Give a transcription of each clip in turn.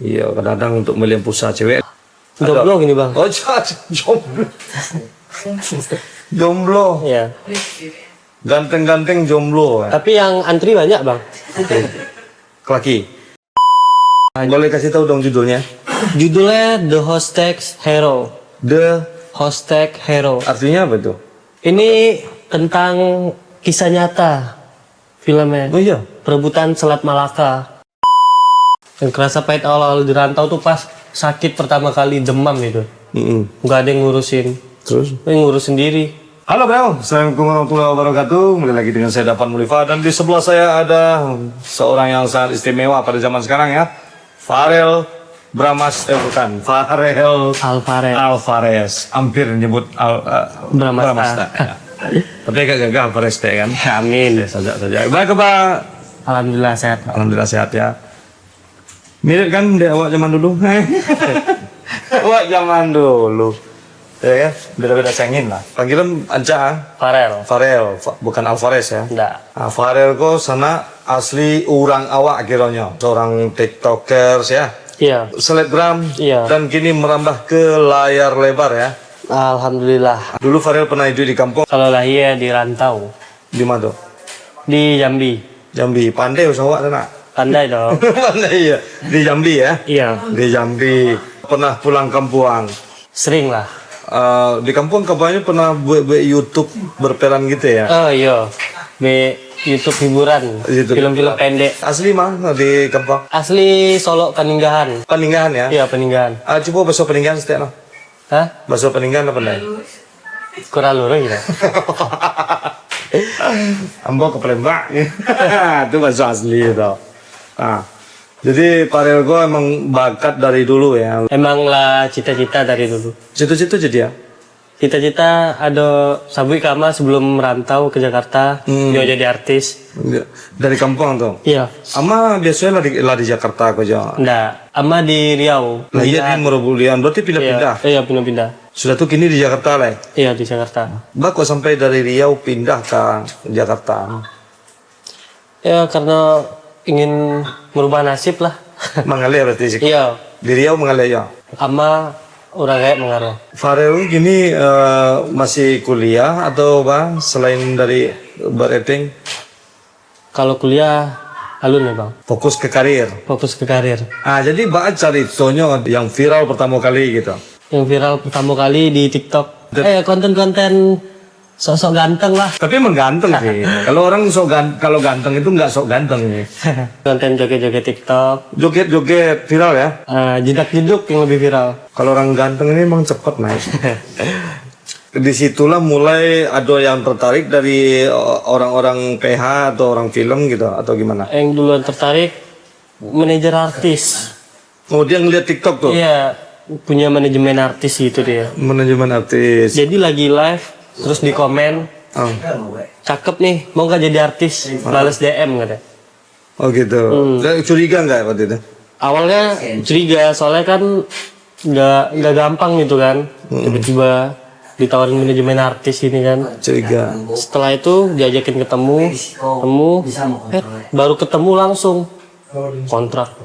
Iya, kadang-kadang untuk melihat pulsa cewek. Jomblo gini bang. Oh, jomblo. Jomblo. Iya. Ganteng-ganteng jomblo. Tapi yang antri banyak bang. Laki. Boleh kasih tahu dong judulnya? Judulnya The Hostek Hero. The Hostek Hero. artinya apa tuh? Ini tentang kisah nyata filmnya. Oh iya. Perebutan Selat Malaka. Yang kerasa pahit awal-awal di rantau tuh pas sakit pertama kali demam gitu. Nggak ada yang ngurusin. Terus? Yang ngurus sendiri. Halo Bel, Assalamualaikum warahmatullahi wabarakatuh. Kembali lagi dengan saya Dapan Mulifa dan di sebelah saya ada seorang yang sangat istimewa pada zaman sekarang ya. Farel bukan, Farel Alvarez. Hampir nyebut Bramasta. Ya. Tapi agak gagal Alvarez deh kan. Amin. Saja. Baik Pak. Alhamdulillah sehat. Alhamdulillah sehat ya. Mirip kan deh awak zaman dulu. Awak zaman dulu. Ya, beda-beda sengin lah. Panggilan aja Farel. bukan Alvarez ya. Enggak. Farel kok sana asli orang awak akhirnya. Seorang tiktokers ya. Iya. Selebgram. Iya. Dan kini merambah ke layar lebar ya. Alhamdulillah. Dulu Farel pernah hidup di kampung. Kalau lahir di rantau. Di mana tuh? Di Jambi. Jambi. Pandai usaha awak sana. Pandai dong. Pandai ya. Di Jambi ya. Iya. Di Jambi. Pernah pulang kampung. Sering lah. Di kampung kabarnya pernah buat YouTube berperan gitu ya. Oh iya. Di YouTube hiburan. YouTube. Film-film pendek. Asli mah di kampung. Asli Solo Peninggahan. Peninggahan ya. Iya Peninggahan. Coba bahasa peninggahan setiap no. Hah? Bahasa peninggahan apa nih? Kurang lurus gitu. Ambo ke Palembang. Itu bahasa asli itu. Jadi Farel gue emang bakat dari dulu ya. Emang lah cita-cita dari dulu. Situ-situ jadi ya. Cita-cita ada sabui kama sebelum merantau ke Jakarta. Dia jadi artis. Dari kampung tuh. Iya. Ama biasanya lah di Jakarta aku aja. Enggak. Ama di Riau. Lah iya di Merobulian. Berarti pindah-pindah. Iya pindah-pindah. Sudah tuh kini di Jakarta lah. Iya di Jakarta. Mbak kok sampai dari Riau pindah ke Jakarta? Ya karena ingin merubah nasib lah. Mengalir berarti sih. Iya. Di Riau mengalir ya. Ama orang kayak mengaruh. Farel gini masih kuliah atau apa selain dari berakting? Kalau kuliah alun ya bang. Fokus ke karir. Fokus ke karir. Jadi Mbak cari contohnya yang viral pertama kali gitu. Yang viral pertama kali di TikTok. Konten-konten sosok ganteng lah. Tapi emang ganteng sih. Kalau orang kalau ganteng itu nggak sok ganteng. Konten joget-joget TikTok. Joget-joget viral ya. Jedak-jeduk yang lebih viral. Kalau orang ganteng ini emang cepet naik. Disitulah mulai ada yang tertarik dari orang-orang PH atau orang film gitu atau gimana? Yang duluan tertarik manajer artis. Oh dia ngeliat TikTok tuh? Iya, punya manajemen artis gitu dia. Manajemen artis. Jadi lagi live, terus di komen, cakep nih, mau nggak jadi artis? Balas DM katanya. Oh gitu. Curiga nggak waktu itu? Awalnya curiga, soalnya kan nggak gampang gitu kan. Tiba-tiba ditawarin manajemen artis ini kan. Curiga. Setelah itu diajakin ketemu, baru ketemu langsung kontrak.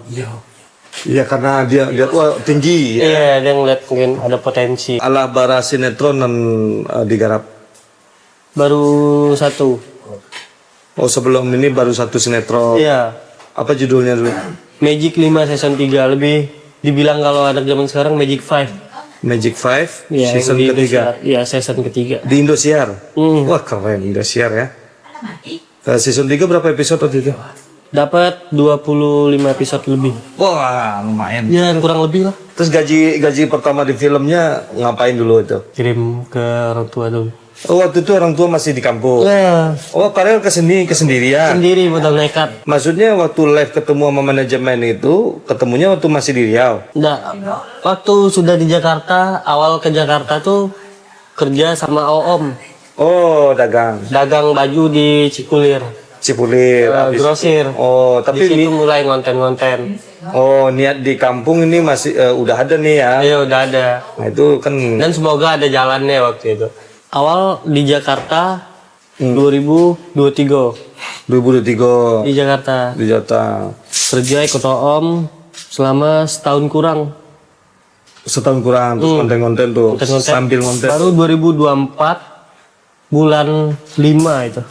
Iya karena dia tuh tinggi. Iya, dia ngeliat mungkin ada potensi. Ala bara sinetron dan digarap. Baru satu. Oh sebelum ini baru satu sinetron. Iya. Apa judulnya dulu? Magic 5 season 3, lebih dibilang kalau anak zaman sekarang Magic 5. Magic 5 Iya, season yang di ketiga. Indosiar. Iya, season ketiga. Di Indosiar. Wah keren Indosiar ya. Season 3 berapa episode waktu itu? Dapat 25 episode lebih. Wah lumayan. Ya, kurang lebih lah. Terus gaji pertama di filmnya ngapain dulu itu? Kirim ke orang tua dulu. Oh waktu itu orang tua masih di kampung. Ya, Oh Farel kesendirian. sendiri modal nekat. Maksudnya waktu live ketemu sama manajemen itu ketemunya waktu masih di Riau. Nggak, waktu sudah di Jakarta, awal ke Jakarta tuh kerja sama Oom. Oh dagang. Dagang baju di Cikulir. Cipulir. Habis- Grosir. Oh Di tapi situ mulai ngonten-ngonten. niat di kampung ini masih udah ada nih ya. Ayo udah ada. Nah itu kan Dan semoga ada jalannya waktu itu. Awal di Jakarta 2023 2023 di Jakarta di Jakarta. kerja ikut Om Selama setahun kurang. Setahun kurang terus konten-konten tuh Konten-konten. sambil konten. Baru 2024 bulan 5 itu.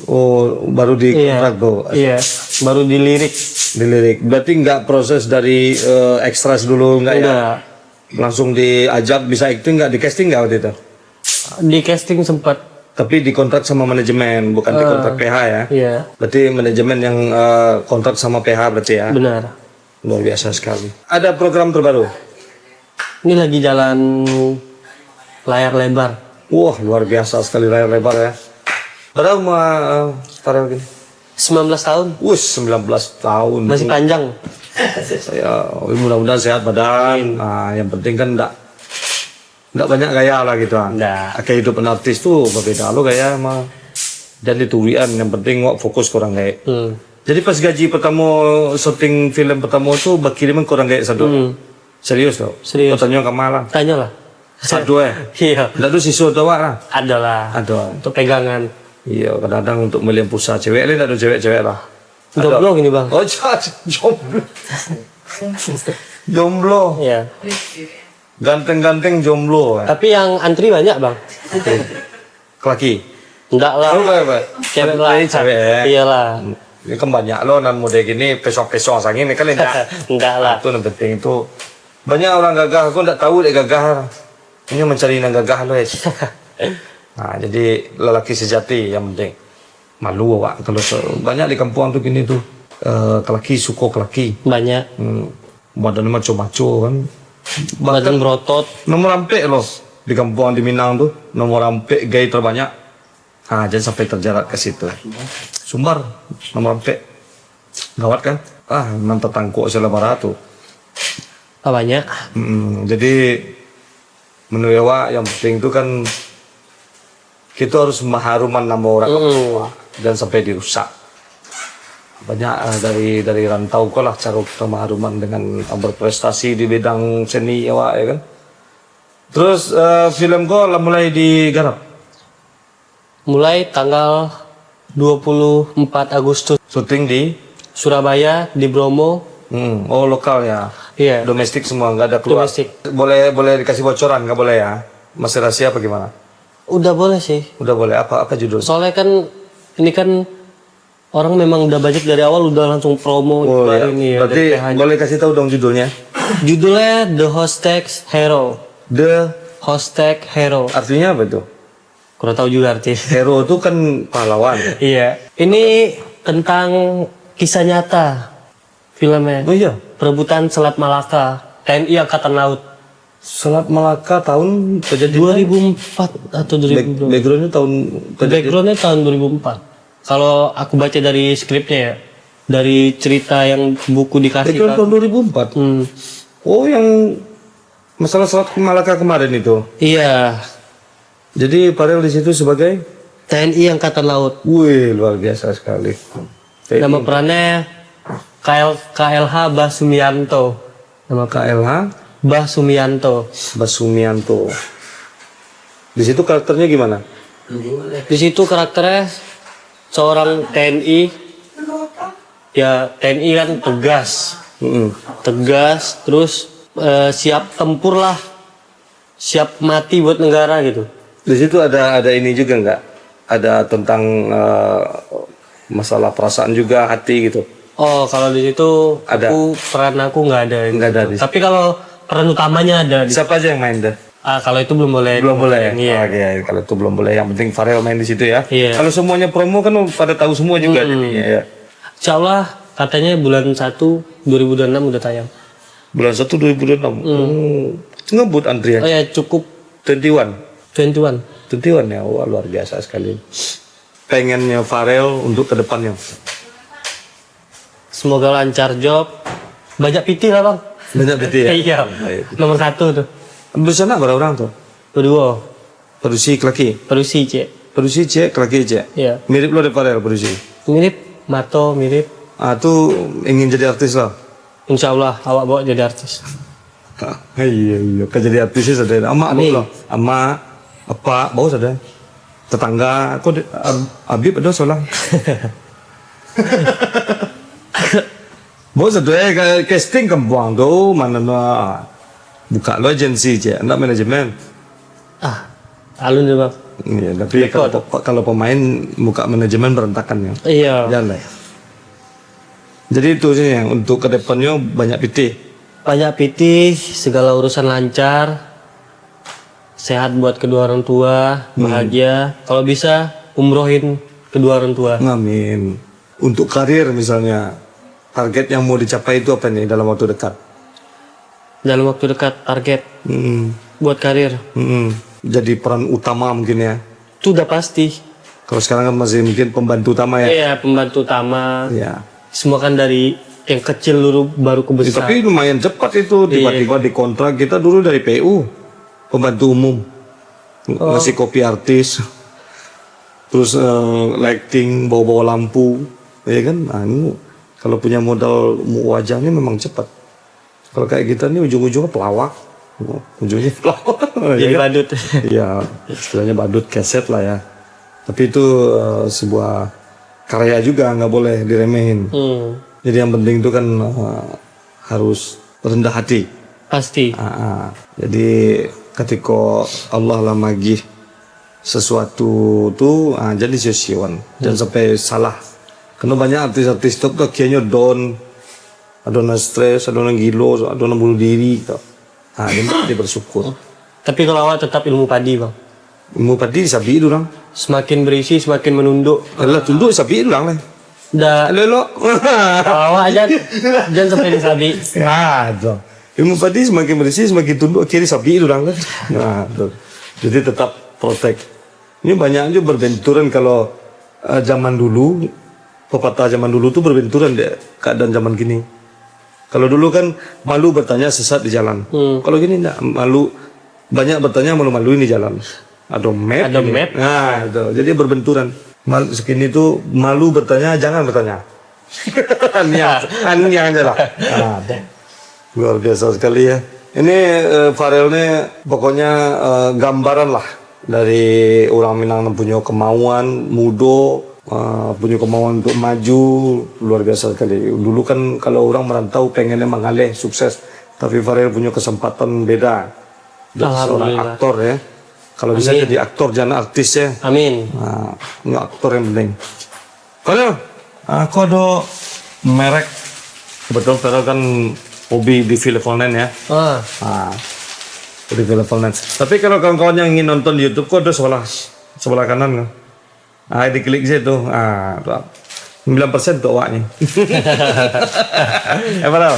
Oh, baru di kontrak tuh. Iya, baru dilirik. Dilirik. Berarti nggak proses dari ekstras dulu nggak ya? Enggak. Langsung diajak bisa acting nggak di casting nggak waktu itu? Di casting sempat. Tapi dikontrak sama manajemen bukan dikontrak PH ya? Iya, Berarti manajemen yang kontrak sama PH berarti ya? benar. Luar biasa sekali. Ada program terbaru? Ini lagi jalan layar lebar. Wah luar biasa sekali layar lebar ya. Berapa Farel gini? 19 tahun. 19 tahun. Masih panjang. Saya mudah-mudahan sehat badan. Nah, yang penting kan enggak banyak gaya lah gitu. Nggak. Kehidupan artis tuh berbeda lo gaya sama dan diturian. Yang penting fokus kurang gaya. Jadi pas gaji pertama syuting film pertama tuh berkiriman kurang gaya satu. Serius loh. Serius. Pertanyaan kemana? Tanya lah. Satu Iya, Enggak tuh siswa tua lah. ada lah. Ada. Untuk pegangan. Iya, kadang-kadang untuk melihat pusat cewek lain ada cewek-cewek lah. Jomblo gini bang. Oh, jomblo. Jomblo. Iya. Ganteng-ganteng jomblo. Tapi yang antri banyak bang. Laki. Enggak lah. Oh, Pak. Cewek lah. Cewek. Iyalah. Ini kan banyak loh nan muda gini pesok-pesok sang ini kan enggak. Enggak lah. Itu yang penting itu. Banyak orang gagah, aku enggak tahu dia gagah. Ini mencari yang gagah loh ya. Nah, jadi lelaki sejati yang penting. Malu Pak kalau banyak di kampung tuh gini tuh. Lelaki suka lelaki. Banyak. Badannya maco-maco kan. Badan berotot. Nomor rampek loh di kampung di Minang tuh. Nomor rampek gay terbanyak. Ah, jangan sampai terjarak ke situ. Sumbar, nomor rampek. Gawat kan? Ah, nanti tangkuk selebara tuh. Banyak. Jadi menurut Ewa yang penting itu kan kita harus mengharumkan nama orang. Dan sampai dirusak. Banyak dari rantau kok lah cara kita mengharumkan dengan berprestasi di bidang seni Ewa ya kan. Terus film kok mulai digarap. Mulai tanggal 24 Agustus. Syuting di Surabaya, di Bromo. oh lokal ya. Iya. Domestik semua nggak ada keluar. Domestik. Boleh dikasih bocoran nggak boleh ya? Masih rahasia apa gimana? Udah boleh sih. Udah boleh apa judul? Soalnya kan ini kan orang memang udah budget dari awal udah langsung promo Oh ya. ini ya. Berarti boleh kasih tahu dong judulnya. Judulnya The Hostek Hero. The Hostek Hero. artinya apa itu? Kurang tahu juga arti. Hero itu kan pahlawan. Iya. Ini tentang kisah nyata filmnya. Oh iya. Perebutan Selat Malaka TNI Angkatan Laut. Selat Malaka tahun kejadian 2004 atau 2002. backgroundnya tahun Backgroundnya tahun 2004. Kalau aku baca dari skripnya ya, dari cerita yang buku dikasih. background tahun 2004. Oh yang masalah Selat Malaka kemarin itu. Iya. Jadi Farel di situ sebagai TNI Angkatan Laut. wih luar biasa sekali. Nama perannya KLH Basumianto. Nama KLH Basumianto. Basumianto. Di situ karakternya gimana? Di situ karakternya seorang TNI. Ya TNI kan tegas, tegas, terus siap tempur lah, siap mati buat negara gitu. Di situ ada ini juga nggak? Ada tentang masalah perasaan juga hati gitu. Oh kalau di situ Ada. peran aku nggak ada. Nggak ada di situ. Tapi kalau peran utamanya ada. Siapa aja yang main deh? Kalau itu belum boleh. Belum boleh. Iya. Oke, kalau itu belum boleh. Yang penting Farel main di situ ya. Iya. Kalau semuanya promo kan pada tahu semua juga jadinya ya. Insya Allah katanya bulan 1 2026 udah tayang. Bulan 1 2026. Ngebut antrian. Oh ya cukup 21. 21. 21 ya. Wah, luar biasa sekali. Pengennya Farel untuk kedepannya. Semoga lancar job. Banyak PT lah bang. Banyak betul ya. Iya. Nomor 1 tuh. Di sana berapa orang tuh? Kedua. Produksi laki. Produksi cek. Produksi cek laki cek. Iya. Mirip lo deh Farel produksi. Mirip. Mato mirip. Ah tuh ingin jadi artis lah. Insya Allah awak bawa jadi artis. Iya. Kan jadi artisnya sudah. Ama Nih. lo. Ama apa? Bau sudah. Tetangga. Kok Habib ada solang. Bos satu casting kembuang tu mana buka lo agensi je, anda manajemen. Alun deh bang. Iya, tapi kalau pemain buka manajemen berantakan ya. Iya. Jangan lah. Jadi itu sih yang untuk kedepannya banyak PT. Banyak PT, segala urusan lancar, sehat buat kedua orang tua, bahagia. Kalau bisa umrohin kedua orang tua. Amin. Untuk karir misalnya, target yang mau dicapai itu apa nih dalam waktu dekat? Dalam waktu dekat target buat karir. Jadi peran utama mungkin ya. Itu udah pasti. Kalau sekarang kan masih mungkin pembantu utama ya. Iya, pembantu utama. Iya. Semua kan dari yang kecil dulu baru ke besar. Tapi lumayan cepat itu tiba-tiba dikontrak. Kita dulu dari PU, pembantu umum, ngasih kopi artis, terus lighting, bawa-bawa lampu, ya kan? Nah, ini kalau punya modal wajahnya memang cepat. Kalau kayak kita nih ujung-ujungnya pelawak, ujungnya pelawak. Jadi badut. Iya, istilahnya badut keset lah ya. Tapi itu sebuah karya juga, nggak boleh diremehin. Jadi yang penting itu kan harus rendah hati. Pasti. Jadi ketika Allah lah magih sesuatu tuh jadi sesuatu jangan sampai salah. Karena banyak artis-artis top tuh kayaknya down, ada yang stres, ada yang gilo, ada yang bunuh diri gitu. Dia bersyukur. Tapi kalau awak tetap ilmu padi bang. Ilmu padi sabi itu orang. Semakin berisi semakin menunduk. Adalah tunduk sabi itu orang lah. Udah. Lelo. Kalau awak aja jangan sampai disabi. Ya, tuh. Ilmu padi semakin bersih semakin tunduk akhirnya sapi itu orang kan. Nah, tuh. Jadi tetap protect. Ini banyak juga berbenturan kalau zaman dulu, pepatah zaman dulu tuh berbenturan deh keadaan zaman gini. Kalau dulu kan malu bertanya sesat di jalan. Kalau gini enggak, malu banyak bertanya malu-maluin di jalan. Ada map. Ada map. Nah, itu. Jadi berbenturan. Segini tuh malu bertanya, jangan bertanya. Aniang aja lah. Luar biasa sekali ya. Ini Farel ini pokoknya gambaran lah dari orang Minang yang punya kemauan, muda, punya kemauan untuk maju, luar biasa sekali. Dulu kan kalau orang merantau pengennya mengalih sukses, tapi Farel punya kesempatan beda. Seorang aktor ya. Kalau bisa jadi aktor jangan artis ya. Amin. Nah, ini aktor yang penting. Farel, aku ada merek. Kebetulan Farel kan hobi di Level 9 ya. Di Level 9. Tapi kalau kawan-kawan yang ingin nonton di YouTube, kok ada sebelah kanan kan? Diklik situ. 9% tuh awaknya. Farel.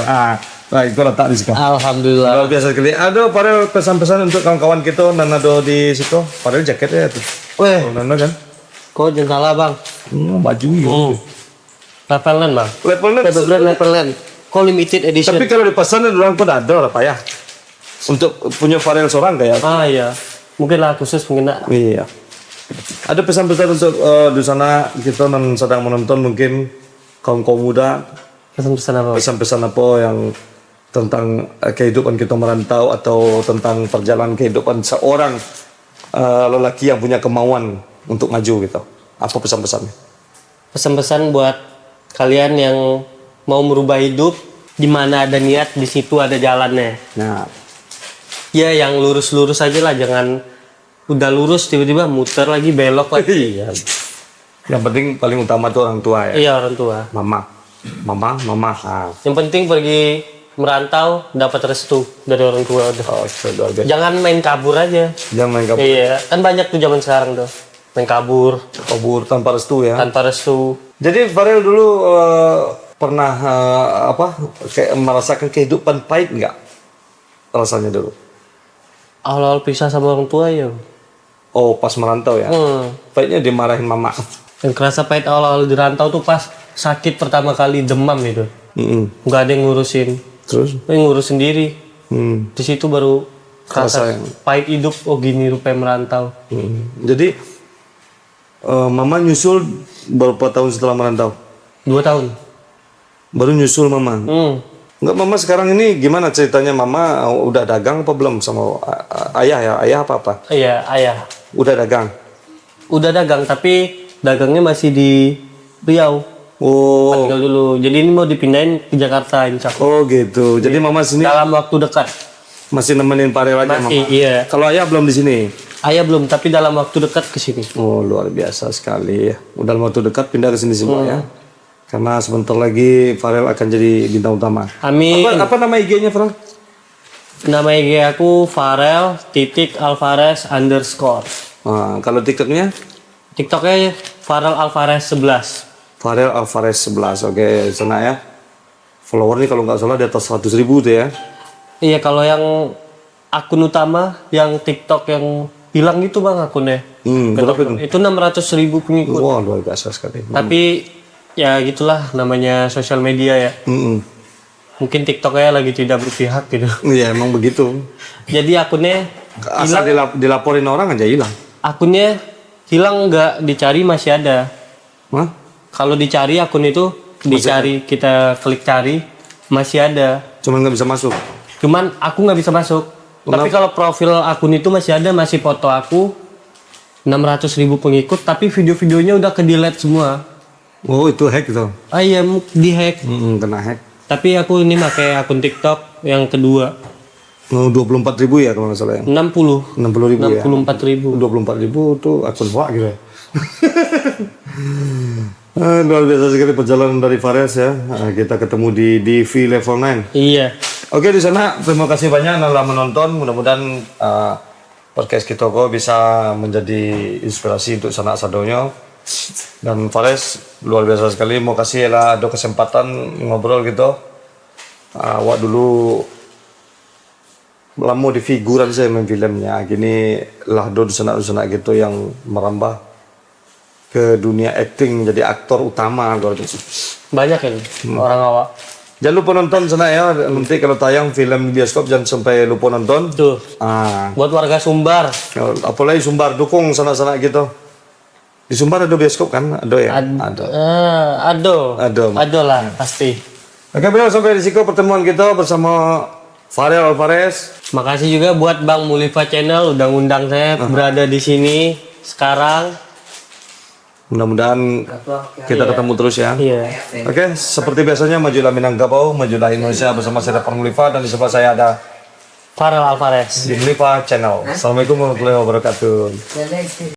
Baik, itu letak di situ. Alhamdulillah. Luar biasa sekali. Ada Farel pesan-pesan untuk kawan-kawan kita dan ada di situ. Farel jaketnya tuh. Weh, Nana kan? kok jangan salah bang. Baju ya. Level 9 bang. Level 9. Kok limited edition. Tapi kalau di pasaran orang pun ada lah Pak ya. Untuk punya Farel seorang kayak. Iya. Mungkin lah khusus mungkin nak. Iya. Ada pesan-pesan untuk di sana kita yang sedang menonton mungkin kaum muda. Pesan-pesan apa? Pesan-pesan apa yang tentang kehidupan kita merantau atau tentang perjalanan kehidupan seorang lelaki yang punya kemauan untuk maju gitu. Apa pesan-pesannya? Pesan-pesan buat kalian yang mau merubah hidup, di mana ada niat di situ ada jalannya. Nah, Ya yang lurus-lurus aja lah, jangan udah lurus tiba-tiba muter lagi belok lagi. iya. Yang penting paling utama tuh orang tua ya. Iya orang tua. Mama. Yang penting pergi merantau dapat restu dari orang tua. Luar biasa. Jangan main kabur aja. Jangan main kabur. Iya, kan banyak tuh zaman sekarang tuh. Main kabur Tanpa restu ya. tanpa restu. Jadi Farel dulu pernah kayak merasakan kehidupan pahit nggak? Rasanya dulu. Awal-awal pisah sama orang tua ya. Oh, pas merantau ya. Pahitnya dimarahin mama. Yang kerasa pahit awal-awal di rantau tuh pas sakit pertama kali demam gitu. Nggak ada yang ngurusin. Terus? Yang ngurus sendiri. Di situ baru kerasa Kerasa. pahit hidup. Oh gini rupanya merantau. Jadi mama nyusul berapa tahun setelah merantau? 2 tahun. Baru nyusul mama. Enggak, mama sekarang ini gimana ceritanya? Mama udah dagang apa belum sama ayah ya? Ayah apa? Iya, ayah. Udah dagang. Udah dagang, tapi dagangnya masih di Riau. Oh, tinggal dulu. Jadi ini mau dipindahin ke Jakarta insya Allah. oh gitu. Jadi mama sini Dalam waktu dekat. masih nemenin Farel aja mama. Masih, iya. Kalau ayah belum di sini. Ayah belum, tapi dalam waktu dekat ke sini. Oh luar biasa sekali ya. Udah dalam waktu dekat pindah ke sini semua ya. Karena sebentar lagi Farel akan jadi bintang utama. Amin. Apa nama IG-nya Farel? Nama IG aku Farel_Alvarez_. Nah, kalau TikToknya TikToknya Farel Alvarez 11. Farel Alvarez 11. Oke, sana ya. Follower nih kalau nggak salah di atas 100.000 tuh ya. Iya, kalau yang akun utama yang TikTok yang hilang itu bang akunnya. Berapa itu? Itu 600.000 pengikut. Wah luar biasa sekali. Tapi ya gitulah namanya sosial media ya. Mungkin TikToknya lagi tidak berpihak gitu. Iya emang begitu. Jadi akunnya Asal dilaporin orang aja hilang. akunnya hilang nggak dicari masih ada. Hah? Kalau dicari akun itu dicari kita klik cari masih ada. Cuman nggak bisa masuk. Cuman aku nggak bisa masuk. Tapi kalau profil akun itu masih ada, masih foto aku 600.000 pengikut, tapi video-videonya udah ke delete semua. Oh itu hack gitu. Ah iya, di hack. Kena hack. Tapi aku ini pakai akun TikTok yang kedua. Oh, 24.000 ya kalau nggak salah ya. 60. 60.000 ya. 64.000. 24.000 tuh akun hoax gitu ya. Luar biasa sekali perjalanan dari Fares ya. Kita ketemu di DV Level 9. Iya. Oke di sana terima kasih banyak telah menonton. Mudah-mudahan podcast kita kok bisa menjadi inspirasi untuk sanak sadonyo. Dan Fares luar biasa sekali. Mau kasih lah ada kesempatan ngobrol gitu. Awak dulu lama di figuran saya main filmnya. Gini lah do sanak gitu yang merambah ke dunia acting menjadi aktor utama luar biasa. Banyak ini orang awak. Jangan lupa nonton sana ya. Nanti kalau tayang film di bioskop jangan sampai lupa nonton. Tuh. Ah, Buat warga Sumbar. apalagi Sumbar dukung sana-sana gitu. Di Sumbar ada bioskop kan? Ada ya? Ada. Ado lah pasti. Oke, benar sampai di situ pertemuan kita bersama Farel Alvarez. Makasih juga buat Bang Mulifa Channel udah ngundang saya berada di sini sekarang. Mudah-mudahan kita ketemu terus ya. Iya. Oke, seperti biasanya majulah Minangkabau, majulah Indonesia bersama saya Depan Mulifa dan di sebelah saya ada Farel Alvarez. di Mulifa Channel. Assalamualaikum warahmatullahi wabarakatuh.